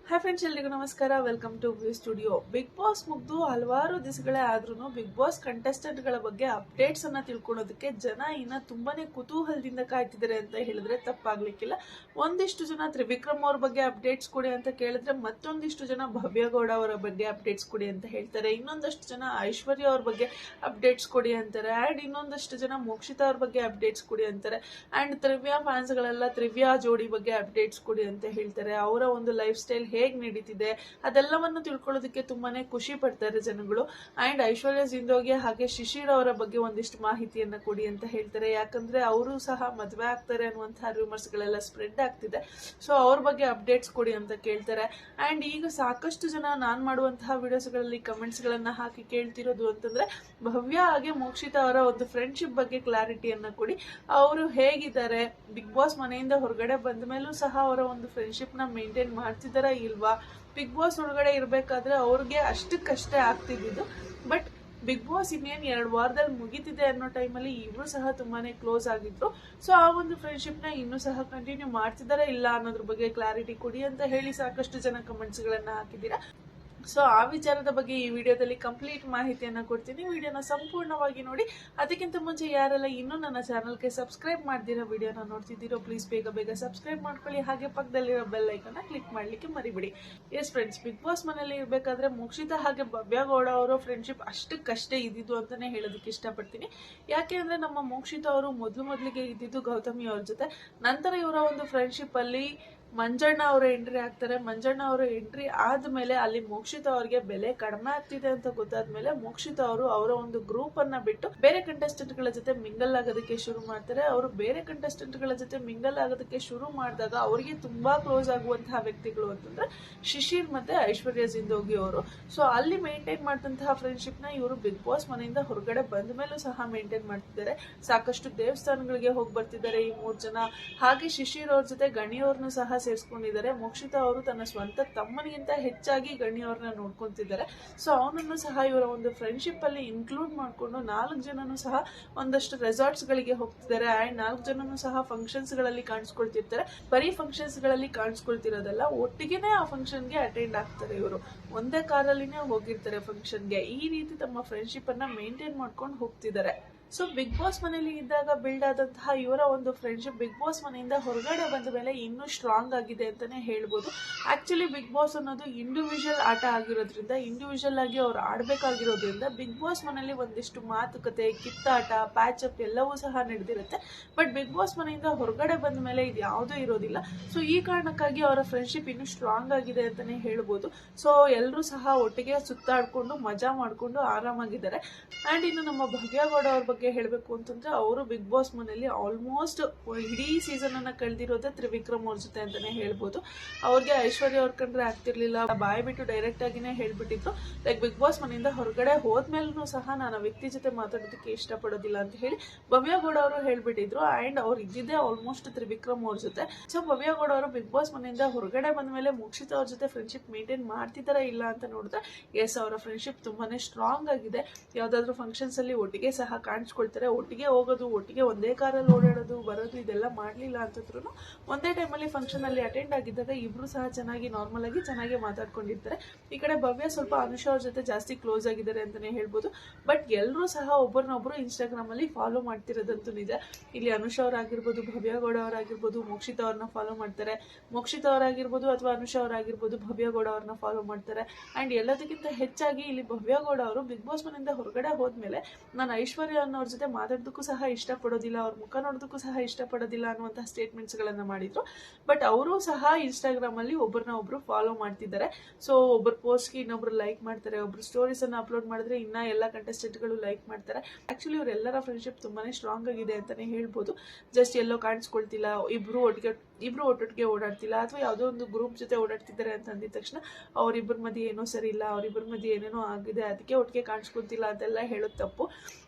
Hi friends, ಎಲ್ರಿಗೂ ನಮಸ್ಕಾರ. Welcome to V studio. Big boss ಮುಗ್ದು ಹಲವಾರು ದಿವಸಗಳೇ ಆದ್ರೂ ಬಿಗ್ ಬಾಸ್ ಕಂಟೆಸ್ಟೆಂಟ್ ಗಳ ಬಗ್ಗೆ ಅಪ್ಡೇಟ್ಸ್ ಅನ್ನ ತಿಳ್ಕೊಳ್ಳೋದಕ್ಕೆ ಜನ ಇನ್ನ ತುಂಬಾನೇ ಕುತೂಹಲದಿಂದ ಕಾಯ್ತಿದ್ದಾರೆ ಅಂತ ಹೇಳಿದ್ರೆ ತಪ್ಪಾಗ್ಲಿಕ್ಕಿಲ್ಲ. ಒಂದಿಷ್ಟು ಜನ ತ್ರಿವಿಕ್ರಮ್ ಅವ್ರ ಬಗ್ಗೆ ಅಪ್ಡೇಟ್ಸ್ ಕೊಡಿ ಅಂತ ಕೇಳಿದ್ರೆ, ಮತ್ತೊಂದಿಷ್ಟು ಜನ ಭವ್ಯಗೌಡ ಅವರ ಬಗ್ಗೆ ಅಪ್ಡೇಟ್ಸ್ ಕೊಡಿ ಅಂತ ಹೇಳ್ತಾರೆ. ಇನ್ನೊಂದಷ್ಟು ಜನ ಐಶ್ವರ್ಯ ಅವ್ರ ಬಗ್ಗೆ ಅಪ್ಡೇಟ್ಸ್ ಕೊಡಿ ಅಂತಾರೆ. ಅಂಡ್ ಇನ್ನೊಂದಷ್ಟು ಜನ ಮೋಕ್ಷಿತಾ ಅವ್ರ ಬಗ್ಗೆ ಅಪ್ಡೇಟ್ಸ್ ಕೊಡಿ ಅಂತಾರೆ. ಅಂಡ್ ತ್ರಿವ್ಯಾ ಫ್ಯಾನ್ಸ್ ಗಳೆಲ್ಲ ತ್ರಿವ್ಯಾ ಜೋಡಿ ಬಗ್ಗೆ ಅಪ್ಡೇಟ್ಸ್ ಕೊಡಿ ಅಂತ ಹೇಳ್ತಾರೆ. ಅವರ ಒಂದು ಲೈಫ್ ಸ್ಟೈಲ್ ಹೇಗ್ ನಡೀತಿದೆ ಅದೆಲ್ಲವನ್ನು ತಿಳ್ಕೊಳ್ಳೋದಕ್ಕೆ ತುಂಬಾನೇ ಖುಷಿ ಪಡ್ತಾರೆ ಜನಗಳು. ಅಂಡ್ ಐಶ್ವರ್ಯ ಜಿಂದೋಗಿ ಹಾಗೆ ಶಿಶಿರ್ ಅವರ ಬಗ್ಗೆ ಒಂದಿಷ್ಟು ಮಾಹಿತಿಯನ್ನ ಕೊಡಿ ಅಂತ ಹೇಳ್ತಾರೆ. ಯಾಕಂದ್ರೆ ಅವರು ಸಹ ಮದುವೆ ಆಗ್ತಾರೆ ಅನ್ನುವಂತಹ ರೂಮರ್ಸ್ ಗಳೆಲ್ಲ ಸ್ಪ್ರೆಡ್ ಆಗ್ತಿದೆ. ಸೊ ಅವ್ರ ಬಗ್ಗೆ ಅಪ್ಡೇಟ್ಸ್ ಕೊಡಿ ಅಂತ ಕೇಳ್ತಾರೆ. ಅಂಡ್ ಈಗ ಸಾಕಷ್ಟು ಜನ ನಾನ್ ಮಾಡುವಂತಹ ವಿಡಿಯೋಸ್ ಗಳಲ್ಲಿ ಕಮೆಂಟ್ಸ್ ಗಳನ್ನ ಹಾಕಿ ಕೇಳ್ತಿರೋದು ಅಂತಂದ್ರೆ, ಭವ್ಯ ಹಾಗೆ ಮೋಕ್ಷಿತಾ ಅವರ ಒಂದು ಫ್ರೆಂಡ್ಶಿಪ್ ಬಗ್ಗೆ ಕ್ಲಾರಿಟಿಯನ್ನ ಕೊಡಿ. ಅವರು ಹೇಗಿದ್ದಾರೆ, ಬಿಗ್ ಬಾಸ್ ಮನೆಯಿಂದ ಹೊರಗಡೆ ಬಂದ ಮೇಲೂ ಸಹ ಅವರ ಒಂದು ಫ್ರೆಂಡ್ಶಿಪ್ ನ ಮೇಂಟೈನ್ ಮಾಡ್ತಿದಾರ ಇಲ್ವಾ, ಬಿಗ್ ಬಾಸ್ ಒಳಗಡೆ ಇರ್ಬೇಕಾದ್ರೆ ಅವ್ರಿಗೆ ಅಷ್ಟಕ್ಕಷ್ಟೇ ಆಗ್ತಿದ್ದು. ಬಟ್ ಬಿಗ್ ಬಾಸ್ ಇನ್ನೇನ್ 2 ವಾರದಲ್ಲಿ ಮುಗಿತಿದೆ ಅನ್ನೋ ಟೈಮಲ್ಲಿ ಇಬ್ರು ಸಹ ತುಂಬಾನೇ ಕ್ಲೋಸ್ ಆಗಿದ್ರು. ಸೊ ಆ ಒಂದು ಫ್ರೆಂಡ್ಶಿಪ್ ನ ಇನ್ನೂ ಸಹ ಕಂಟಿನ್ಯೂ ಮಾಡ್ತಿದಾರ ಇಲ್ಲ ಅನ್ನೋದ್ರ ಬಗ್ಗೆ ಕ್ಲಾರಿಟಿ ಕೊಡಿ ಅಂತ ಹೇಳಿ ಸಾಕಷ್ಟು ಜನ ಕಮೆಂಟ್ಸ್ ಗಳನ್ನ ಹಾಕಿದ್ದೀರಾ. ಸೊ ಆ ವಿಚಾರದ ಬಗ್ಗೆ ಈ ವಿಡಿಯೋದಲ್ಲಿ ಕಂಪ್ಲೀಟ್ ಮಾಹಿತಿಯನ್ನ ಕೊಡ್ತೀನಿ. ವಿಡಿಯೋನ ಸಂಪೂರ್ಣವಾಗಿ ನೋಡಿ. ಅದಕ್ಕಿಂತ ಮುಂಚೆ ಯಾರೆಲ್ಲ ಇನ್ನೂ ನನ್ನ ಚಾನಲ್ಗೆ ಸಬ್ಸ್ಕ್ರೈಬ್ ಮಾಡ್ದಿರೋ ವಿಡಿಯೋನ ನೋಡ್ತಿದ್ದೀರೋ, ಪ್ಲೀಸ್ ಬೇಗ ಸಬ್ಸ್ಕ್ರೈಬ್ ಮಾಡ್ಕೊಳ್ಳಿ. ಹಾಗೆ ಪಕ್ಕದಲ್ಲಿರೋ ಬೆಲ್ ಐಕನ್ನ ಕ್ಲಿಕ್ ಮಾಡ್ಲಿಕ್ಕೆ ಮರಿಬಿಡಿ. ಎಸ್ ಫ್ರೆಂಡ್ಸ್, ಬಿಗ್ ಬಾಸ್ ಮನೇಲಿ ಇರ್ಬೇಕಾದ್ರೆ ಮೋಕ್ಷಿತಾ ಹಾಗೆ ಭವ್ಯಗೌಡ ಅವರ ಫ್ರೆಂಡ್ಶಿಪ್ ಅಷ್ಟಕ್ಕಷ್ಟೇ ಇದ್ದಿದ್ದು ಅಂತಾನೆ ಹೇಳೋದಕ್ಕೆ ಇಷ್ಟಪಡ್ತೀನಿ. ಯಾಕೆ ಅಂದ್ರೆ ನಮ್ಮ ಮೋಕ್ಷಿತಾ ಅವರು ಮೊದಲಿಗೆ ಇದ್ದಿದ್ದು ಗೌತಮಿ ಅವ್ರ ಜೊತೆ. ನಂತರ ಇವರ ಒಂದು ಫ್ರೆಂಡ್ಶಿಪ್ ಅಲ್ಲಿ ಮಂಜಣ್ಣ ಅವರು ಎಂಟ್ರಿ ಆಗ್ತಾರೆ. ಮಂಜಣ್ಣ ಅವರು ಎಂಟ್ರಿ ಆದ್ಮೇಲೆ ಅಲ್ಲಿ ಮೋಕ್ಷಿತಾ ಅವ್ರಿಗೆ ಬೆಲೆ ಕಡಿಮೆ ಆಗ್ತಿದೆ ಅಂತ ಗೊತ್ತಾದ್ಮೇಲೆ ಮೋಕ್ಷಿತಾ ಅವರು ಅವರ ಒಂದು ಗ್ರೂಪ್ ಅನ್ನ ಬಿಟ್ಟು ಬೇರೆ ಕಂಟೆಸ್ಟೆಂಟ್ ಗಳ ಜೊತೆ ಮಿಂಗಲ್ ಆಗೋದಕ್ಕೆ ಶುರು ಮಾಡ್ತಾರೆ. ಅವರು ಬೇರೆ ಕಂಟೆಸ್ಟೆಂಟ್ ಗಳ ಜೊತೆ ಮಿಂಗಲ್ ಆಗೋದಕ್ಕೆ ಶುರು ಮಾಡಿದಾಗ ಅವರಿಗೆ ತುಂಬಾ ಕ್ಲೋಸ್ ಆಗುವಂತಹ ವ್ಯಕ್ತಿಗಳು ಅಂತಂದ್ರೆ ಶಿಶಿರ್ ಮತ್ತೆ ಐಶ್ವರ್ಯ ಜಿಂದೋಗಿ ಅವರು. ಸೊ ಅಲ್ಲಿ ಮೇಂಟೈನ್ ಮಾಡಿದಂತಹ ಫ್ರೆಂಡ್ಶಿಪ್ ನ ಇವರು ಬಿಗ್ ಬಾಸ್ ಮನೆಯಿಂದ ಹೊರಗಡೆ ಬಂದ ಮೇಲೂ ಸಹ ಮೇಂಟೈನ್ ಮಾಡ್ತಿದ್ದಾರೆ. ಸಾಕಷ್ಟು ದೇವಸ್ಥಾನಗಳಿಗೆ ಹೋಗಿ ಬರ್ತಿದ್ದಾರೆ ಈ 3 ಜನ. ಹಾಗೆ ಶಿಶಿರ್ ಅವ್ರ ಜೊತೆ ಗಣಿಯವ್ರನ್ನು ಸಹ ಸೇರಿಸ್ಕೊಂಡಿದ್ದಾರೆ. ಮೋಕ್ಷಿತಾ ಅವರು ತನ್ನ ಸ್ವಂತ ತಮ್ಮನಿಗಿಂತ ಹೆಚ್ಚಾಗಿ ಗಣಿಯವ್ರನ್ನ ನೋಡ್ಕೊಂತಿದ್ದಾರೆ. ಸೊ ಅವನನ್ನು ಸಹ ಇವರ ಒಂದು ಫ್ರೆಂಡ್ಶಿಪ್ ಅಲ್ಲಿ ಇನ್ಕ್ಲೂಡ್ ಮಾಡ್ಕೊಂಡು 4 ಜನನು ಸಹ ಒಂದಷ್ಟು ರೆಸಾರ್ಟ್ಸ್ ಗಳಿಗೆ ಹೋಗ್ತಿದ್ದಾರೆ. ಅಂಡ್ 4 ಜನನು ಸಹ ಫಂಕ್ಷನ್ಸ್ ಗಳಲ್ಲಿ ಕಾಣಿಸ್ಕೊಳ್ತಿರ್ತಾರೆ. ಬರೀ ಫಂಕ್ಷನ್ಸ್ ಗಳಲ್ಲಿ ಕಾಣಿಸ್ಕೊಳ್ತಿರೋದಲ್ಲ, ಒಟ್ಟಿಗೆನೆ ಆ ಫಂಕ್ಷನ್ ಗೆ ಅಟೆಂಡ್ ಆಗ್ತಾರೆ. ಇವರು ಒಂದೇ ಕಾರಲ್ಲಿನೇ ಹೋಗಿರ್ತಾರೆ ಫಂಕ್ಷನ್ಗೆ. ಈ ರೀತಿ ತಮ್ಮ ಫ್ರೆಂಡ್ಶಿಪ್ ಅನ್ನ ಮೇಂಟೈನ್ ಮಾಡ್ಕೊಂಡು ಹೋಗ್ತಿದ್ದಾರೆ. ಸೊ ಬಿಗ್ ಬಾಸ್ ಮನೆಯಲ್ಲಿ ಇದ್ದಾಗ ಬಿಲ್ಡ್ ಆದಂತಹ ಇವರ ಒಂದು ಫ್ರೆಂಡ್ಶಿಪ್ ಬಿಗ್ ಬಾಸ್ ಮನೆಯಿಂದ ಹೊರಗಡೆ ಬಂದ ಮೇಲೆ ಇನ್ನೂ ಸ್ಟ್ರಾಂಗ್ ಆಗಿದೆ ಅಂತಾನೆ ಹೇಳ್ಬೋದು. ಆಕ್ಚುಲಿ ಬಿಗ್ ಬಾಸ್ ಅನ್ನೋದು ಇಂಡಿವಿಜುವಲ್ ಆಟ ಆಗಿರೋದ್ರಿಂದ, ಇಂಡಿವಿಜುವಲ್ ಆಗಿ ಅವ್ರು ಆಡ್ಬೇಕಾಗಿರೋದ್ರಿಂದ ಬಿಗ್ ಬಾಸ್ ಮನೆಯಲ್ಲಿ ಒಂದಿಷ್ಟು ಮಾತುಕತೆ, ಕಿತ್ತಾಟ, ಪ್ಯಾಚ್ ಅಪ್ ಎಲ್ಲವೂ ಸಹ ನಡೆದಿರುತ್ತೆ. ಬಟ್ ಬಿಗ್ ಬಾಸ್ ಮನೆಯಿಂದ ಹೊರಗಡೆ ಬಂದ ಮೇಲೆ ಇದು ಯಾವುದೂ ಇರೋದಿಲ್ಲ. ಸೊ ಈ ಕಾರಣಕ್ಕಾಗಿ ಅವರ ಫ್ರೆಂಡ್ಶಿಪ್ ಇನ್ನೂ ಸ್ಟ್ರಾಂಗ್ ಆಗಿದೆ ಅಂತಾನೆ ಹೇಳ್ಬೋದು. ಸೊ ಎಲ್ಲರೂ ಸಹ ಒಟ್ಟಿಗೆ ಸುತ್ತಾಡ್ಕೊಂಡು ಮಜಾ ಮಾಡ್ಕೊಂಡು ಆರಾಮಾಗಿದ್ದಾರೆ. ಅಂಡ್ ಇನ್ನು ನಮ್ಮ ಭವ್ಯಗೌಡ ಅವ್ರ ಬಗ್ಗೆ ಹೇಳ್ಬೇಕು ಅಂತಂದ್ರೆ, ಅವರು ಬಿಗ್ ಬಾಸ್ ಮನೆಯಲ್ಲಿ ಆಲ್ಮೋಸ್ಟ್ ಇಡೀ ಸೀಸನ್ ಅನ್ನ ಕಳೆದಿರೋದೇ ತ್ರಿವಿಕ್ರಮ್ ಅವ್ರ ಜೊತೆ ಅಂತಾನೆ ಹೇಳ್ಬೋದು. ಅವ್ರಿಗೆ ಐಶ್ವರ್ಯ ಅವ್ರ ಕಂಡ್ರೆ ಆಗ್ತಿರ್ಲಿಲ್ಲ. ಬಾಯ್ ಬಿಟ್ಟು ಡೈರೆಕ್ಟ್ ಆಗಿನೇ ಹೇಳ್ಬಿಟ್ಟಿದ್ರು, ಲೈಕ್ ಬಿಗ್ ಬಾಸ್ ಮನೆಯಿಂದ ಹೊರಗಡೆ ಹೋದ್ಮೇಲೂ ಸಹ ನಾನು ಆ ವ್ಯಕ್ತಿ ಜೊತೆ ಮಾತಾಡೋದಕ್ಕೆ ಇಷ್ಟಪಡೋದಿಲ್ಲ ಅಂತ ಹೇಳಿ ಭವ್ಯಗೌಡ ಅವರು ಹೇಳ್ಬಿಟ್ಟಿದ್ರು. ಅಂಡ್ ಅವ್ರು ಇದ್ದಿದ್ದೇ ಆಲ್ಮೋಸ್ಟ್ ತ್ರಿವಿಕ್ರಮ್ ಅವ್ರ ಜೊತೆ. ಸೊ ಭವ್ಯಗೌಡ ಅವರು ಬಿಗ್ ಬಾಸ್ ಮನೆಯಿಂದ ಹೊರಗಡೆ ಬಂದ ಮೇಲೆ ಮೋಕ್ಷಿತಾ ಅವ್ರ ಜೊತೆ ಫ್ರೆಂಡ್ಶಿಪ್ ಮೇಂಟೈನ್ ಮಾಡ್ತಿದಾರ ಇಲ್ಲ ಅಂತ ನೋಡಿದ್ರೆ, ಎಸ್, ಅವರ ಫ್ರೆಂಡ್ಶಿಪ್ ತುಂಬಾನೇ ಸ್ಟ್ರಾಂಗ್ ಆಗಿದೆ. ಯಾವ್ದಾದ್ರು ಫಂಕ್ಷನ್ಸ್ ಅಲ್ಲಿ ಒಟ್ಟಿಗೆ ಸಹ ಕಾಣಿಸ್ಕೊಳ್ತಾರೆ, ಒಟ್ಟಿಗೆ ಹೋಗೋದು, ಒಟ್ಟಿಗೆ ಒಂದೇ ಕಾರಲ್ಲಿ ಓಡಾಡೋದು ಬರೋದು ಇದೆಲ್ಲ ಮಾಡ್ಲಿಲ್ಲ ಅಂತಂದ್ರು ಒಂದೇ ಟೈಮಲ್ಲಿ ಫಂಕ್ಷನ್ ಅಲ್ಲಿ ಅಟೆಂಡ್ ಆಗಿದ್ದಾಗ ಇಬ್ರು ಸಹ ಚೆನ್ನಾಗಿ ನಾರ್ಮಲ್ ಆಗಿ ಚೆನ್ನಾಗಿ ಮಾತಾಡ್ಕೊಂಡಿರ್ತಾರೆ. ಈ ಕಡೆ ಭವ್ಯ ಸ್ವಲ್ಪ ಅನುಷಾ ಅವ್ರ ಜೊತೆ ಜಾಸ್ತಿ ಕ್ಲೋಸ್ ಆಗಿದ್ದಾರೆ ಅಂತಾನೆ ಹೇಳ್ಬೋದು. ಬಟ್ ಎಲ್ಲರೂ ಸಹ ಒಬ್ಬರನ್ನೊಬ್ರು ಇನ್ಸ್ಟಾಗ್ರಾಮ್ ಅಲ್ಲಿ ಫಾಲೋ ಮಾಡ್ತಿರೋದಂತೂ ನಿಜ. ಇಲ್ಲಿ ಅನುಷಾ ಅವರಾಗಿರ್ಬೋದು, ಭವ್ಯಗೌಡ ಅವರಾಗಿರ್ಬೋದು ಮೋಕ್ಷಿತಾ ಅವ್ರನ್ನ ಫಾಲೋ ಮಾಡ್ತಾರೆ. ಮೋಕ್ಷಿತಾ ಅವರಾಗಿರ್ಬೋದು ಅಥವಾ ಅನುಷಾ ಅವರಾಗಿರ್ಬೋದು ಭವ್ಯಗೌಡ ಅವ್ರನ್ನ ಫಾಲೋ ಮಾಡ್ತಾರೆ. ಅಂಡ್ ಎಲ್ಲದಕ್ಕಿಂತ ಹೆಚ್ಚಾಗಿ ಇಲ್ಲಿ ಭವ್ಯಗೌಡ ಅವರು ಬಿಗ್ ಬಾಸ್ ಮನೆಯಿಂದ ಹೊರಗಡೆ ಹೋದ್ಮೇಲೆ ನಾನು ಐಶ್ವರ್ಯ ಅನ್ನೋರ್ ಜೊತೆ ಮಾತಾಡೋದಕ್ಕೂ ಸಹ ಇಷ್ಟಪಡೋದಿಲ್ಲ, ಅವ್ರ ಮುಖ ನೋಡೋದಕ್ಕೂ ಸಹ ಇಷ್ಟಪಡೋದಿಲ್ಲ ಅನ್ನುವಂತಹ ಸ್ಟೇಟ್ಮೆಂಟ್ಸ್ ಗಳನ್ನ ಮಾಡಿದ್ರು. ಬಟ್ ಅವರು ಸಹ ಇನ್ಸ್ಟಾಗ್ರಾಮ್ ಅಲ್ಲಿ ಒಬ್ಬರನ್ನ ಒಬ್ರು ಫಾಲೋ ಮಾಡ್ತಿದ್ದಾರೆ. ಸೊ ಒಬ್ಬರು ಪೋಸ್ಟ್ ಗೆ ಇನ್ನೊಬ್ರು ಲೈಕ್ ಮಾಡ್ತಾರೆ, ಒಬ್ರು ಸ್ಟೋರೀಸ್ ಅನ್ನ ಅಪ್ಲೋಡ್ ಮಾಡಿದ್ರೆ ಇನ್ನ ಎಲ್ಲ ಕಂಟೆಸ್ಟೆಂಟ್ ಗಳು ಲೈಕ್ ಮಾಡ್ತಾರೆ. ಆಕ್ಚುಲಿ ಇವರೆಲ್ಲರ ಫ್ರೆಂಡ್ಶಿಪ್ ತುಂಬಾನೇ ಸ್ಟ್ರಾಂಗ್ ಆಗಿದೆ ಅಂತಾನೆ ಹೇಳ್ಬೋದು. ಜಸ್ಟ್ ಎಲ್ಲೋ ಕಾಣಿಸ್ಕೊಳ್ತಿಲ್ಲ, ಇಬ್ರು ಒಟ್ಟೊಟ್ಟಿಗೆ ಓಡಾಡ್ತಿಲ್ಲ, ಅಥವಾ ಯಾವುದೋ ಒಂದು ಗ್ರೂಪ್ ಜೊತೆ ಓಡಾಡ್ತಿದ್ದಾರೆ ಅಂತ ಅಂದಿದ ತಕ್ಷಣ ಅವ್ರಿಬ್ಬರ ಮಧ್ಯೆ ಏನೋ ಸರಿ ಇಲ್ಲ, ಅವ್ರಿಬ್ಬರ ಮಧ್ಯೆ ಏನೇನೋ ಆಗಿದೆ, ಅದಕ್ಕೆ ಒಟ್ಟಿಗೆ ಕಾಣಿಸ್ಕೊಳ್ತಿಲ್ಲ ಅಂತೆಲ್ಲ ಹೇಳೋದು ತಪ್ಪು.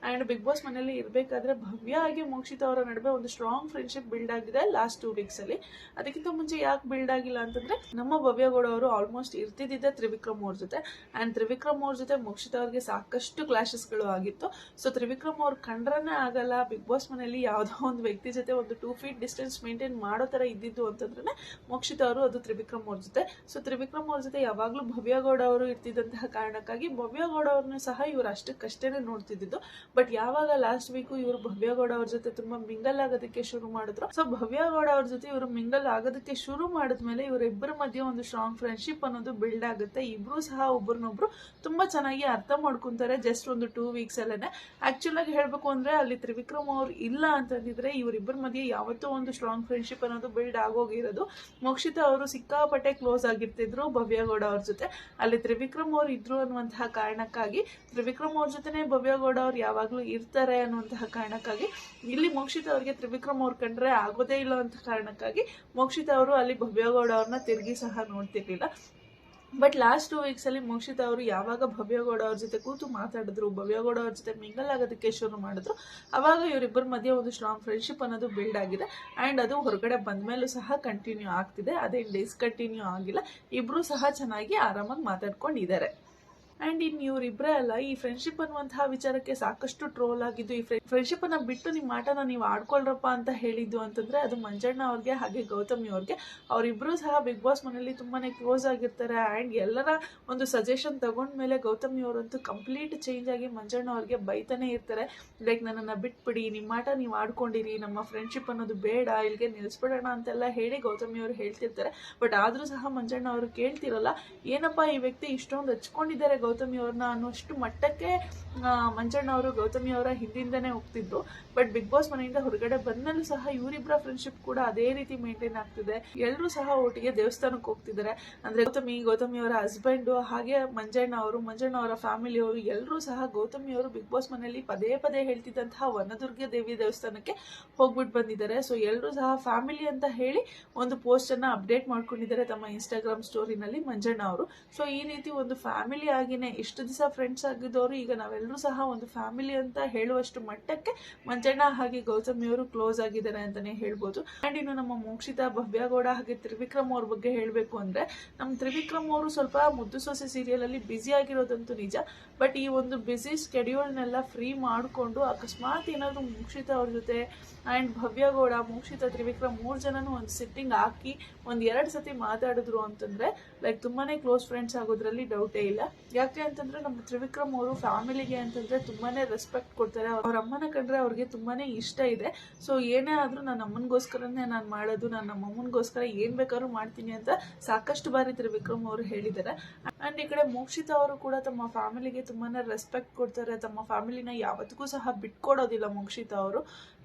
ಅಂಡ್ ಬಿಗ್ ಬಾಸ್ ಮನೆಯಲ್ಲಿ ಇರ್ಬೇಕಾದ್ರೆ ಭವ್ಯ ಹಾಗೆ ಮೋಕ್ಷಿತಾ ಅವರ ನಡುವೆ ಒಂದು ಸ್ಟ್ರಾಂಗ್ ಫ್ರೆಂಡ್ಶಿಪ್ ಬಿಲ್ಡ್ ಆಗಿದೆ ಲಾಸ್ಟ್ 2 ವೀಕ್ಸ್ ಅಲ್ಲಿ. ಅದಕ್ಕಿಂತ ಮುಂಚೆ ಯಾಕೆ ಬಿಲ್ಡ್ ಆಗಿಲ್ಲ ಅಂತಂದ್ರೆ, ನಮ್ಮ ಭವ್ಯಗೌಡ ಅವರು ಆಲ್ಮೋಸ್ಟ್ ಇರ್ತಿದ್ದೆ ತ್ರಿವಿಕ್ರಮ್ ಅವ್ರ ಜೊತೆ. ಅಂಡ್ ತ್ರಿವಿಕ್ರಮ್ ಅವ್ರ ಜೊತೆ ಮೋಕ್ಷಿತಾ ಅವ್ರಿಗೆ ಸಾಕಷ್ಟು ಕ್ಲಾಶಸ್ ಗಳು ಆಗಿತ್ತು. ಸೊ ತ್ರಿವಿಕ್ರಮ್ ಅವ್ರ ಕಂಡ್ರನೇ ಆಗಲ್ಲ, ಬಿಗ್ ಬಾಸ್ ಮನೆಯಲ್ಲಿ ಯಾವ್ದೋ ಒಂದು ವ್ಯಕ್ತಿ ಜೊತೆ ಒಂದು 2 ಫೀಟ್ ಡಿಸ್ಟೆನ್ಸ್ ಮೇಂಟೈನ್ ಮಾಡೋ ತರ ಇದ್ದಿದ್ದು ಅಂತಂದ್ರೆ ಮೋಕ್ಷಿತಾ ಅವರು ಅದು ತ್ರಿವಿಕ್ರಮ್ ಅವ್ರ ಜೊತೆ. ಸೊ ತ್ರಿವಿಕ್ರಮ್ ಅವ್ರ ಜೊತೆ ಯಾವಾಗ್ಲೂ ಭವ್ಯಗೌಡ ಅವರು ಇರ್ತಿದ್ದಂತಹ ಕಾರಣಕ್ಕಾಗಿ ಭವ್ಯಗೌಡ ಅವ್ರನ್ನ ಸಹ ಇವ್ರು ಅಷ್ಟಕ್ಕಷ್ಟೇನೆ ನೋಡ್ತಿದ್ದು. ಬಟ್ ಯಾವಾಗ ಲಾಸ್ಟ್ ವೀಕು ಇವರು ಭವ್ಯಗೌಡ ಅವ್ರ ಜೊತೆ ತುಂಬಾ ಮಿಂಗಲ್ ಆಗೋದಕ್ಕೆ ಶುರು ಮಾಡಿದ್ರು, ಸೊ ಭವ್ಯಗೌಡ ಅವ್ರ ಜೊತೆ ಇವರು ಮಿಂಗಲ್ ಆಗೋದಕ್ಕೆ ಶುರು ಮಾಡಿದ್ಮೇಲೆ ಇವರಿಬ್ಬರ ಮಧ್ಯೆ ಒಂದು ಸ್ಟ್ರಾಂಗ್ ಫ್ರೆಂಡ್ಶಿಪ್ ಅನ್ನೋದು ಬಿಲ್ಡ್ ಆಗುತ್ತೆ. ಇಬ್ರು ಸಹ ಒಬ್ಬರನ್ನೊಬ್ರು ತುಂಬಾ ಚೆನ್ನಾಗಿ ಅರ್ಥ ಮಾಡ್ಕೊಂತಾರೆ ಜಸ್ಟ್ ಒಂದು 2 ವೀಕ್ಸ್ ಅಲ್ಲೇನೆ. ಆಕ್ಚುಲ್ ಆಗಿ ಹೇಳ್ಬೇಕು ಅಂದ್ರೆ ಅಲ್ಲಿ ತ್ರಿವಿಕ್ರಮ್ ಅವ್ರು ಇಲ್ಲ ಅಂತಂದಿದ್ರೆ ಇವರಿಬ್ಬರ ಮಧ್ಯೆ ಯಾವತ್ತೋ ಒಂದು ಸ್ಟ್ರಾಂಗ್ ಫ್ರೆಂಡ್ಶಿಪ್ ಅನ್ನೋದು ಬಿಲ್ಡ್ ಆಗೋಗಿರೋದು. ಮೋಕ್ಷಿತಾ ಅವರು ಸಿಕ್ಕಾಪಟ್ಟೆ ಕ್ಲೋಸ್ ಆಗಿರ್ತಿದ್ರು ಭವ್ಯಗೌಡ ಅವ್ರ ಜೊತೆ. ಅಲ್ಲಿ ತ್ರಿವಿಕ್ರಮ್ ಅವ್ರು ಇದ್ರು ಅನ್ನುವಂತಹ ಕಾರಣಕ್ಕಾಗಿ ತ್ರಿವಿಕ್ರಮ್ ಅವ್ರ ಜೊತೆನೆ ಭವ್ಯಗೌಡ ಅವ್ರು ಯಾವಾಗ್ಲೂ ಇರ್ತಾರೆ ಅನ್ನುವಂತಹ ಕಾರಣಕ್ಕಾಗಿ ಇಲ್ಲಿ ಮೋಕ್ಷಿತಾ ಅವ್ರಿಗೆ ತ್ರಿವಿಕ್ರಮ್ ಅವ್ರು ಕಂಡ್ರೆ ಆಗೋದೇ ಇಲ್ಲ ಅಂತ ಕಾರಣಕ್ಕಾಗಿ ಮೋಕ್ಷಿತಾ ಅವರು ಅಲ್ಲಿ ಭವ್ಯಗೌಡ ಅವ್ರನ್ನ ತಿರುಗಿ ಸಹ ನೋಡ್ತಿರ್ಲಿಲ್ಲ. ಬಟ್ ಲಾಸ್ಟ್ 2 ವೀಕ್ಸ್ ಅಲ್ಲಿ ಮೋಕ್ಷಿತಾ ಅವರು ಯಾವಾಗ ಭವ್ಯಗೌಡ ಅವ್ರ ಜೊತೆ ಕೂತು ಮಾತಾಡಿದ್ರು, ಭವ್ಯಗೌಡ ಅವ್ರ ಜೊತೆ ಮಿಂಗಲ್ ಆಗೋದಕ್ಕೆ ಶುರು ಮಾಡಿದ್ರು, ಅವಾಗ ಇವರಿಬ್ಬರ ಮಧ್ಯೆ ಒಂದು ಸ್ಟ್ರಾಂಗ್ ಫ್ರೆಂಡ್ಶಿಪ್ ಅನ್ನೋದು ಬಿಲ್ಡ್ ಆಗಿದೆ. ಅಂಡ್ ಅದು ಹೊರಗಡೆ ಬಂದ್ಮೇಲೂ ಸಹ ಕಂಟಿನ್ಯೂ ಆಗ್ತಿದೆ, ಅದೇನು ಡಿಸ್ಕಂಟಿನ್ಯೂ ಆಗಿಲ್ಲ. ಇಬ್ರು ಸಹ ಚೆನ್ನಾಗಿ ಆರಾಮಾಗಿ ಮಾತಾಡ್ಕೊಂಡಿದ್ದಾರೆ. ಅಂಡ್ ಇನ್ ಇವ್ರಿಬ್ರೇ ಅಲ್ಲ, ಈ ಫ್ರೆಂಡ್ಶಿಪ್ ಅನ್ನುವಂತಹ ವಿಚಾರಕ್ಕೆ ಸಾಕಷ್ಟು ಟ್ರೋಲ್ ಆಗಿದ್ದು. ಈ ಫ್ರೆಂಡ್ಶಿಪ್ ಅನ್ನ ಬಿಟ್ಟು ನಿಮ್ಮ ಆಟನ ನೀವು ಆಡ್ಕೊಳ್ರಪ್ಪ ಅಂತ ಹೇಳಿದ್ದು ಅಂತಂದ್ರೆ ಅದು ಮಂಜಣ್ಣ ಅವ್ರಿಗೆ ಹಾಗೆ ಗೌತಮಿ ಅವ್ರಿಗೆ. ಅವರಿಬ್ರು ಸಹ ಬಿಗ್ ಬಾಸ್ ಮನೆಯಲ್ಲಿ ತುಂಬಾನೇ ಕ್ಲೋಸ್ ಆಗಿರ್ತಾರೆ. ಅಂಡ್ ಎಲ್ಲರ ಒಂದು ಸಜೆಷನ್ ತಗೊಂಡ್ಮೇಲೆ ಗೌತಮಿ ಅವರಂತೂ ಕಂಪ್ಲೀಟ್ ಚೇಂಜ್ ಆಗಿ ಮಂಜಣ್ಣ ಅವ್ರಿಗೆ ಬೈತಾನೆ ಇರ್ತಾರೆ. ಲೈಕ್ ನನ್ನನ್ನ ಬಿಟ್ಬಿಡಿ, ನಿಮ್ಮ ಆಟ ನೀವು ಆಡ್ಕೊಂಡಿರಿ, ನಮ್ಮ ಫ್ರೆಂಡ್ಶಿಪ್ ಅನ್ನೋದು ಬೇಡ, ಇಲ್ಲಿಗೆ ನಿಲ್ಸ್ಬಿಡೋಣ ಅಂತೆಲ್ಲ ಹೇಳಿ ಗೌತಮಿ ಅವರು ಹೇಳ್ತಿರ್ತಾರೆ. ಬಟ್ ಆದ್ರೂ ಸಹ ಮಂಜಣ್ಣ ಅವರು ಕೇಳ್ತಿರಲ್ಲ. ಏನಪ್ಪಾ ಈ ವ್ಯಕ್ತಿ ಇಷ್ಟೊಂದು ಹಚ್ಕೊಂಡಿದ್ದಾರೆ ಗೌತಮಿ ಅವ್ರನ್ನ ಅನ್ನೋಷ್ಟು ಮಟ್ಟಕ್ಕೆ ಮಂಜಣ್ಣ ಅವರು ಗೌತಮಿ ಅವರ ಹಿಂದಿಂದನೇ ಹೋಗ್ತಿದ್ರು. ಬಟ್ ಬಿಗ್ ಬಾಸ್ ಮನೆಯಿಂದ ಹೊರಗಡೆ ಬಂದಲ್ಲೂ ಸಹ ಇವರಿಬ್ಬರ ಫ್ರೆಂಡ್ಶಿಪ್ ಕೂಡ ಅದೇ ರೀತಿ ಮೇಂಟೈನ್ ಆಗ್ತಿದೆ. ಎಲ್ಲರೂ ಸಹ ಒಟ್ಟಿಗೆ ದೇವಸ್ಥಾನಕ್ಕೆ ಹೋಗ್ತಿದ್ದಾರೆ. ಅಂದ್ರೆ ಗೌತಮಿ ಅವರ ಹಸ್ಬೆಂಡ್ ಹಾಗೆ ಮಂಜಣ್ಣ ಅವರ ಫ್ಯಾಮಿಲಿ ಅವರು ಎಲ್ಲರೂ ಸಹ ಗೌತಮಿ ಅವರು ಬಿಗ್ ಬಾಸ್ ಮನೆಯಲ್ಲಿ ಪದೇ ಪದೇ ಹೇಳ್ತಿದ್ದಂತಹ ವನದುರ್ಗ ದೇವಿ ದೇವಸ್ಥಾನಕ್ಕೆ ಹೋಗ್ಬಿಟ್ಟು ಬಂದಿದ್ದಾರೆ. ಸೊ ಎಲ್ಲರೂ ಸಹ ಫ್ಯಾಮಿಲಿ ಅಂತ ಹೇಳಿ ಒಂದು ಪೋಸ್ಟ್ ಅನ್ನ ಅಪ್ಡೇಟ್ ಮಾಡ್ಕೊಂಡಿದ್ದಾರೆ ತಮ್ಮ ಇನ್ಸ್ಟಾಗ್ರಾಮ್ ಸ್ಟೋರಿನಲ್ಲಿ ಮಂಜಣ್ಣ ಅವರು. ಸೊ ಈ ರೀತಿ ಒಂದು ಫ್ಯಾಮಿಲಿ ಆಗಿನೇ ಇಷ್ಟು ದಿವಸ ಫ್ರೆಂಡ್ಸ್ ಆಗಿದ್ದವರು ಈಗ ನಾವೆಲ್ಲರೂ ಸಹ ಒಂದು ಫ್ಯಾಮಿಲಿ ಅಂತ ಹೇಳುವಷ್ಟು ಮಟ್ಟಕ್ಕೆ ಮಂಜಣ್ಣ ಹಾಗೆ ಗೌತಮಿ ಅವರು ಕ್ಲೋಸ್ ಆಗಿದ್ದಾರೆ ಅಂತಾನೆ ಹೇಳ್ಬೋದು. ಅಂಡ್ ಇನ್ನು ನಮ್ಮ ಮೋಕ್ಷಿತಾ, ಭವ್ಯಗೌಡ ಹಾಗೆ ತ್ರಿವಿಕ್ರಮ್ ಅವ್ರ ಬಗ್ಗೆ ಹೇಳ್ಬೇಕು ಅಂದ್ರೆ ನಮ್ಮ ತ್ರಿವಿಕ್ರಮ್ ಅವರು ಸ್ವಲ್ಪ ಮುದ್ದು ಸೊಸೆ ಸೀರಿಯಲ್ ಅಲ್ಲಿ ಬ್ಯುಸಿ ಆಗಿರೋದಂತೂ ನಿಜ. ಬಟ್ ಈ ಒಂದು ಬ್ಯುಸಿ ಸ್ಕೆಡ್ಯೂಲ್ನೆಲ್ಲ ಫ್ರೀ ಮಾಡಿಕೊಂಡು ಅಕಸ್ಮಾತ್ ಏನಾದ್ರು ಮೋಕ್ಷಿತಾ ಅವ್ರ ಜೊತೆ ಅಂಡ್ ಭವ್ಯಗೌಡ, ಮೋಕ್ಷಿತಾ, ತ್ರಿವಿಕ್ರಮ್ 3 ಜನನು ಒಂದು ಸಿಟ್ಟಿಂಗ್ ಹಾಕಿ 1-2 ಸತಿ ಮಾತಾಡಿದ್ರು ಅಂತಂದ್ರೆ ಲೈಕ್ ತುಂಬಾನೇ ಕ್ಲೋಸ್ ಫ್ರೆಂಡ್ಸ್ ಆಗೋದ್ರಲ್ಲಿ ಡೌಟೇ ಇಲ್ಲ. ಯಾಕೆ ಅಂತಂದ್ರೆ ನಮ್ಮ ತ್ರಿವಿಕ್ರಮ್ ಅವರು ಫ್ಯಾಮಿಲಿಗೆ ಅಂತಂದ್ರೆ ತುಂಬಾನೇ ರೆಸ್ಪೆಕ್ಟ್ ಕೊಡ್ತಾರೆ. ಅವ್ರ ಅಮ್ಮನ ಕಂಡ್ರೆ ಅವ್ರಿಗೆ ತುಂಬಾನೇ ಇಷ್ಟ ಇದೆ. ಸೊ ಏನೇ ಆದ್ರೂ ನನ್ನ ಅಮ್ಮನಿಗೋಸ್ಕರನೇ ನಾನು ಮಾಡೋದು, ನನ್ನ ಅಮ್ಮನಿಗೋಸ್ಕರ ಏನ್ ಬೇಕಾದ್ರೂ ಮಾಡ್ತೀನಿ ಅಂತ ಸಾಕಷ್ಟು ಬಾರಿ ತ್ರಿವಿಕ್ರಮ್ ಅವರು ಹೇಳಿದ್ದಾರೆ. ಅಂಡ್ ಈ ಕಡೆ ಮೋಕ್ಷಿತಾ ಅವರು ಕೂಡ ತಮ್ಮ ಫ್ಯಾಮಿಲಿಗೆ ತುಂಬಾನೇ ರೆಸ್ಪೆಕ್ಟ್ ಕೊಡ್ತಾರೆ. ತಮ್ಮ ಫ್ಯಾಮಿಲಿನ ಯಾವತ್ತಿಗೂ ಸಹ ಬಿಟ್ಕೊಡೋದಿಲ್ಲ ಮೋಕ್ಷಿತಾ ಅವರು.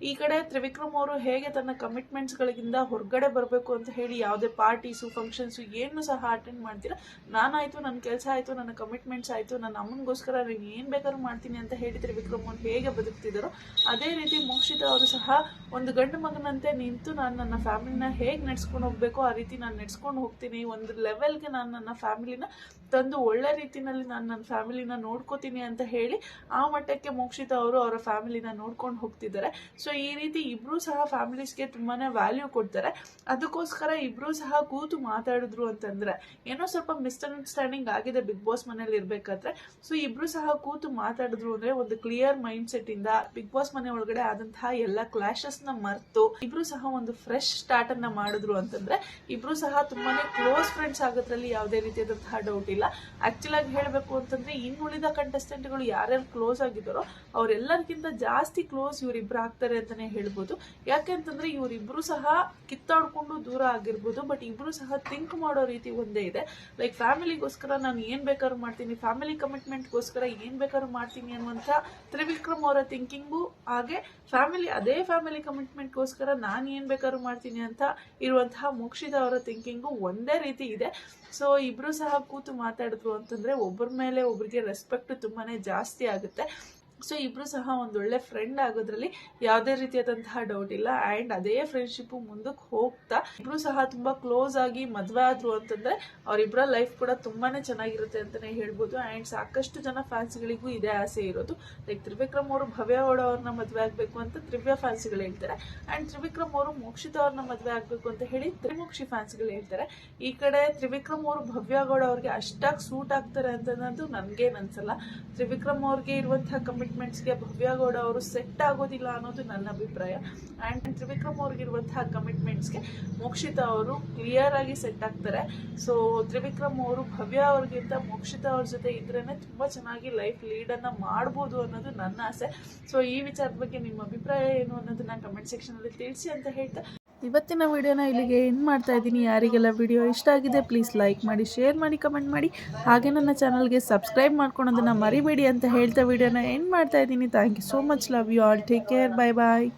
ಈ ಕಡೆ ತ್ರಿವಿಕ್ರಮ್ ಅವರು ಹೇಗೆ ತನ್ನ ಕಮಿಟ್ಮೆಂಟ್ಸ್ ಗಳಿಂದ ಹೊರಗಡೆ ಬರಬೇಕು ಅಂತ ಹೇಳಿ ಯಾವುದೇ ಪಾರ್ಟೀಸು, ಫಂಕ್ಷನ್ಸ್ ಏನು ಸಹ ಅಟೆಂಡ್ ಮಾಡ್ತೀರಾ, ನಾನಾಯ್ತು, ನನ್ನ ಕೆಲಸ ಆಯ್ತು, ನನ್ನ ಕಮಿಟ್ಮೆಂಟ್ಸ್ ಆಯ್ತು, ನನ್ನ ಅಮ್ಮನಿಗೋಸ್ಕರ ನಾನು ಏನ್ ಬೇಕಾದ್ರೂ ಮಾಡ್ತೀನಿ ಅಂತ ಹೇಳಿ ತ್ರಿವಿಕ್ರಮ್ ಅವರು ಹೇಗೆ ಬದುಕ್ತಿದ್ದಾರೋ ಅದೇ ರೀತಿ ಮೋಕ್ಷಿತಾ ಅವರು ಸಹ ಒಂದು ಗಂಡು ಮಗನಂತೆ ನಿಂತು ನಾನು ನನ್ನ ಫ್ಯಾಮಿಲಿನ ಹೇಗೆ ನಡ್ಸ್ಕೊಂಡು ಹೋಗ್ಬೇಕೋ ಆ ರೀತಿ ನಾನು ನಡ್ಸ್ಕೊಂಡು ಹೋಗ್ತೀನಿ. ಒಂದು ಲೆವೆಲ್ಗೆ ನಾನು ನನ್ನ ಫ್ಯಾಮಿಲಿನ ತಂದು ಒಳ್ಳೆ ರೀತಿನಲ್ಲಿ ನಾನು ನನ್ನ ಫ್ಯಾಮಿಲಿನ ನೋಡ್ಕೋತೀನಿ ಅಂತ ಹೇಳಿ ಆ ಮಟ್ಟಕ್ಕೆ ಮೋಕ್ಷಿತಾ ಅವರು ಅವರ ಫ್ಯಾಮಿಲಿನ ನೋಡ್ಕೊಂಡು ಹೋಗ್ತಿದ್ದಾರೆ. ಸೊ ಈ ರೀತಿ ಇಬ್ರು ಸಹ ಫ್ಯಾಮಿಲೀಸ್ಗೆ ತುಂಬಾನೇ ವ್ಯಾಲ್ಯೂ ಕೊಡ್ತಾರೆ. ಅದಕ್ಕೋಸ್ಕರ ಇಬ್ರು ಸಹ ಕೂತು ಮಾತಾಡಿದ್ರು ಅಂತಂದ್ರೆ ಏನೋ ಸ್ವಲ್ಪ ಮಿಸ್ಅಂಡರ್ಸ್ಟ್ಯಾಂಡಿಂಗ್ ಆಗಿದೆ ಬಿಗ್ ಬಾಸ್ ಮನೇಲಿ ಇರ್ಬೇಕಾದ್ರೆ. ಸೊ ಇಬ್ರು ಸಹ ಕೂತು ಮಾತಾಡಿದ್ರು ಅಂದ್ರೆ ಒಂದು ಕ್ಲಿಯರ್ ಮೈಂಡ್ ಸೆಟ್ ಇಂದ ಬಿಗ್ ಬಾಸ್ ಮನೆ ಒಳಗಡೆ ಆದಂತಹ ಎಲ್ಲ ಕ್ಲಾಶಸ್ ನ ಮರ್ತು ಇಬ್ರು ಸಹ ಒಂದು ಫ್ರೆಶ್ ಸ್ಟಾರ್ಟ್ ಅನ್ನ ಮಾಡಿದ್ರು ಅಂತಂದ್ರೆ ಇಬ್ರು ಸಹ ತುಂಬಾನೇ ಕ್ಲೋಸ್ ಫ್ರೆಂಡ್ಸ್ ಆಗೋದ್ರಲ್ಲಿ ಯಾವುದೇ ರೀತಿಯಾದಂತಹ ಡೌಟ್ ಇಲ್ಲ. ಆಕ್ಚುಲ್ ಆಗಿ ಹೇಳ್ಬೇಕು ಅಂತಂದ್ರೆ ಇನ್ನುಳಿದ ಕಂಟೆಸ್ಟೆಂಟ್ ಗಳು ಯಾರ್ಯಾರು ಕ್ಲೋಸ್ ಆಗಿದ್ದಾರೋ ಅವರೆಲ್ಲರಿಗಿಂತ ಜಾಸ್ತಿ ಕ್ಲೋಸ್ ಇವರಿಬ್ರು ಆಗ್ತಾರೆ ಅಂತಾನೆ ಹೇಳ್ಬೋದು. ಯಾಕೆ ಅಂತಂದ್ರೆ ಇವರಿಬ್ರು ಸಹ ಕಿತ್ತಾಡ್ಕೊಂಡು ದೂರ ಆಗಿರ್ಬೋದು, ಬಟ್ ಇಬ್ರು ಸಹ ಥಿಂಕ್ ಮಾಡೋ ರೀತಿ ಒಂದೇ ಇದೆ. ಲೈಕ್ ಫ್ಯಾಮಿಲಿಗೋಸ್ಕರ ನಾನು ಏನ್ ಬೇಕಾದ್ರೂ ಮಾಡ್ತೀನಿ, ಫ್ಯಾಮಿಲಿ ಕಮಿಟ್ಮೆಂಟ್ಗೋಸ್ಕರ ಏನ್ ಬೇಕಾದ್ರೂ ಮಾಡ್ತೀನಿ ಅನ್ನುವಂತ ತ್ರಿವಿಕ್ರಮ್ ಅವರ ಥಿಂಕಿಂಗು, ಹಾಗೆ ಅದೇ ಫ್ಯಾಮಿಲಿ ಕಮಿಟ್ಮೆಂಟ್ಗೋಸ್ಕರ ನಾನು ಏನ್ ಬೇಕಾದ್ರೂ ಮಾಡ್ತೀನಿ ಅಂತ ಇರುವಂತಹ ಮೋಕ್ಷಿತಾ ಅವರ ಥಿಂಕಿಂಗು ಒಂದೇ ರೀತಿ ಇದೆ. ಸೊ ಇಬ್ರು ಸಹ ಕೂತು ಮಾತಾಡಿದ್ರು ಅಂತಂದ್ರೆ ಒಬ್ಬರ ಮೇಲೆ ಒಬ್ರಿಗೆ ರೆಸ್ಪೆಕ್ಟ್ ತುಂಬಾನೇ ಜಾಸ್ತಿ ಆಗುತ್ತೆ. ಸೊ ಇಬ್ರು ಸಹ ಒಂದೊಳ್ಳೆ ಫ್ರೆಂಡ್ ಆಗೋದ್ರಲ್ಲಿ ಯಾವುದೇ ರೀತಿಯಾದಂತಹ ಡೌಟ್ ಇಲ್ಲ. ಅಂಡ್ ಅದೇ ಫ್ರೆಂಡ್ಶಿಪ್ ಮುಂದಕ್ಕೆ ಹೋಗ್ತಾ ಇಬ್ರು ಸಹ ತುಂಬಾ ಕ್ಲೋಸ್ ಆಗಿ ಮದ್ವೆ ಆದ್ರು ಅಂತಂದ್ರೆ ಅವರಿಬ್ಬರ ಲೈಫ್ ಕೂಡ ತುಂಬಾನೇ ಚೆನ್ನಾಗಿರುತ್ತೆ ಅಂತಾನೆ ಹೇಳ್ಬೋದು. ಅಂಡ್ ಸಾಕಷ್ಟು ಜನ ಫ್ಯಾನ್ಸ್ಗಳಿಗೂ ಇದೇ ಆಸೆ ಇರೋದು. ಲೈಕ್ ತ್ರಿವಿಕ್ರಮ್ ಅವರು ಭವ್ಯಗೌಡ ಅವ್ರನ್ನ ಮದ್ವೆ ಆಗ್ಬೇಕು ಅಂತ ತ್ರಿವ್ಯ ಫ್ಯಾನ್ಸ್ಗಳು ಹೇಳ್ತಾರೆ. ಅಂಡ್ ತ್ರಿವಿಕ್ರಮ್ ಅವರು ಮೋಕ್ಷಿತಾ ಅವ್ರನ್ನ ಮದ್ವೆ ಆಗ್ಬೇಕು ಅಂತ ಹೇಳಿ ತ್ರಿಮೋಕ್ಷಿ ಫ್ಯಾನ್ಸ್ಗಳು ಹೇಳ್ತಾರೆ. ಈ ಕಡೆ ತ್ರಿವಿಕ್ರಮ್ ಅವರು ಭವ್ಯಗೌಡ ಅವ್ರಿಗೆ ಅಷ್ಟಾಗಿ ಸೂಟ್ ಆಗ್ತಾರೆ ಅಂತ ನನ್ಗೇನ್ ಅನ್ಸಲ್ಲ. ತ್ರಿವಿಕ್ರಮ್ ಅವ್ರಿಗೆ ಇರುವಂತಹ ಕಮಿಟ್ಮೆಂಟ್ ಕಮಿಟ್ಮೆಂಟ್ಸ್ಗೆ ಭವ್ಯ ಗೌಡ ಅವರು ಸೆಟ್ ಆಗೋದಿಲ್ಲ ಅನ್ನೋದು ನನ್ನ ಅಭಿಪ್ರಾಯ. ಆ್ಯಂಡ್ ತ್ರಿವಿಕ್ರಮ್ ಅವ್ರಿಗಿರುವಂತಹ ಕಮಿಟ್ಮೆಂಟ್ಸ್ಗೆ ಮೋಕ್ಷಿತಾ ಅವರು ಕ್ಲಿಯರ್ ಆಗಿ ಸೆಟ್ ಆಗ್ತಾರೆ. ಸೊ ತ್ರಿವಿಕ್ರಮ್ ಅವರು ಭವ್ಯ ಅವ್ರಿಗಿಂತ ಮೋಕ್ಷಿತಾ ಅವ್ರ ಜೊತೆ ಇದ್ರೇ ತುಂಬ ಚೆನ್ನಾಗಿ ಲೈಫ್ ಲೀಡನ್ನು ಮಾಡ್ಬೋದು ಅನ್ನೋದು ನನ್ನ ಆಸೆ. ಸೊ ಈ ವಿಚಾರದ ಬಗ್ಗೆ ನಿಮ್ಮ ಅಭಿಪ್ರಾಯ ಏನು ಅನ್ನೋದನ್ನ ಕಮೆಂಟ್ ಸೆಕ್ಷನಲ್ಲಿ ತಿಳಿಸಿ ಅಂತ ಹೇಳ್ತಾ ಇವತ್ತಿನ ವಿಡಿಯೋನ ಇಲ್ಲಿಗೆ ಎಂಡ್ ಮಾಡ್ತಾ ಇದ್ದೀನಿ. ಯಾರಿಗೆಲ್ಲ ವಿಡಿಯೋ ಇಷ್ಟ ಆಗಿದೆ ಪ್ಲೀಸ್ ಲೈಕ್ ಮಾಡಿ, ಶೇರ್ ಮಾಡಿ, ಕಮೆಂಟ್ ಮಾಡಿ, ಹಾಗೆ ನನ್ನ ಚಾನಲ್ಗೆ ಸಬ್ಸ್ಕ್ರೈಬ್ ಮಾಡ್ಕೊಳೋದನ್ನು ಮರಿಬೇಡಿ ಅಂತ ಹೇಳ್ತಾ ವಿಡಿಯೋನ ಎಂಡ್ ಮಾಡ್ತಾ ಇದ್ದೀನಿ. Thank you so much. Love you all. Take care. Bye bye.